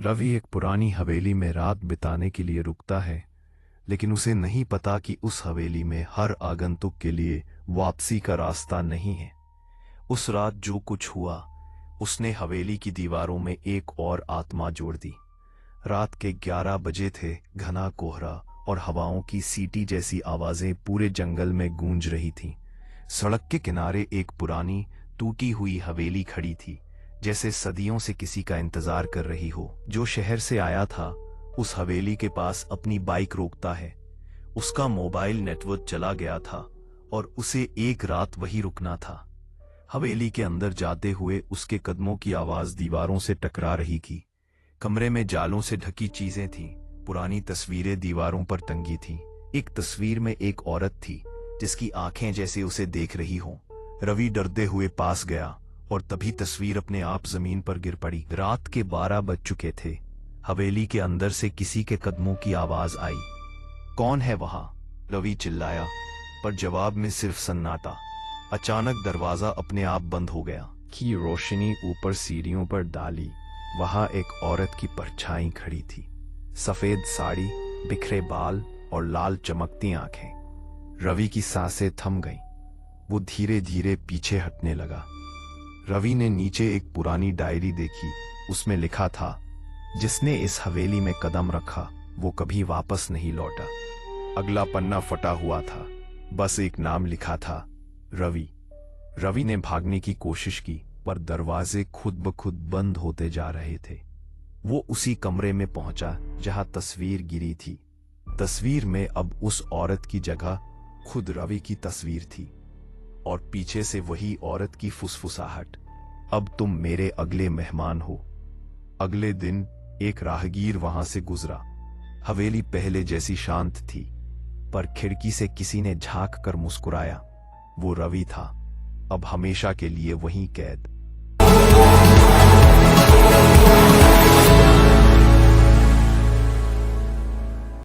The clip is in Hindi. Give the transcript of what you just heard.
रवि एक पुरानी हवेली में रात बिताने के लिए रुकता है, लेकिन उसे नहीं पता कि उस हवेली में हर आगंतुक के लिए वापसी का रास्ता नहीं है। उस रात जो कुछ हुआ, उसने हवेली की दीवारों में एक और आत्मा जोड़ दी। रात के 11 बजे थे, घना कोहरा और हवाओं की सीटी जैसी आवाजें पूरे जंगल में गूंज रही थीं। सड़क के किनारे एक पुरानी टूटी हुई हवेली खड़ी थी, जैसे सदियों से किसी का इंतजार कर रही हो। जो शहर से आया था, उस हवेली के पास अपनी बाइक रोकता है। उसका मोबाइल नेटवर्क चला गया था और उसे एक रात वही रुकना था। हवेली के अंदर जाते हुए उसके कदमों की आवाज दीवारों से टकरा रही थी। कमरे में जालों से ढकी चीजें थीं, पुरानी तस्वीरें दीवारों पर टंगी थीं। एक तस्वीर में एक औरत थी, जिसकी आंखें जैसे उसे देख रही हों। रवि डरते हुए पास गया और तभी तस्वीर अपने आप जमीन पर गिर पड़ी। रात के 12 बज चुके थे। हवेली के अंदर से किसी के कदमों की आवाज आई। कौन है वहां? रवि चिल्लाया, पर जवाब में सिर्फ सन्नाटा। अचानक दरवाजा अपने आप बंद हो गया। की रोशनी ऊपर सीढ़ियों पर डाली। वहां एक औरत की परछाई खड़ी थी। सफेद साड़ी, बिखरे बाल और लाल चमकती आंखें। रवि की सांसें थम गईं। वो धीरे धीरे पीछे हटने लगा। रवि ने नीचे एक पुरानी डायरी देखी। उसमें लिखा था, जिसने इस हवेली में कदम रखा वो कभी वापस नहीं लौटा। अगला पन्ना फटा हुआ था, बस एक नाम लिखा था, रवि। रवि ने भागने की कोशिश की, पर दरवाजे खुद ब खुद बंद होते जा रहे थे। वो उसी कमरे में पहुंचा जहां तस्वीर गिरी थी। तस्वीर में अब उस औरत की जगह खुद रवि की तस्वीर थी, और पीछे से वही औरत की फुसफुसाहट, अब तुम मेरे अगले मेहमान हो। अगले दिन एक राहगीर वहां से गुजरा। हवेली पहले जैसी शांत थी, पर खिड़की से किसी ने झांक कर मुस्कुराया। वो रवि था, अब हमेशा के लिए वहीं कैद।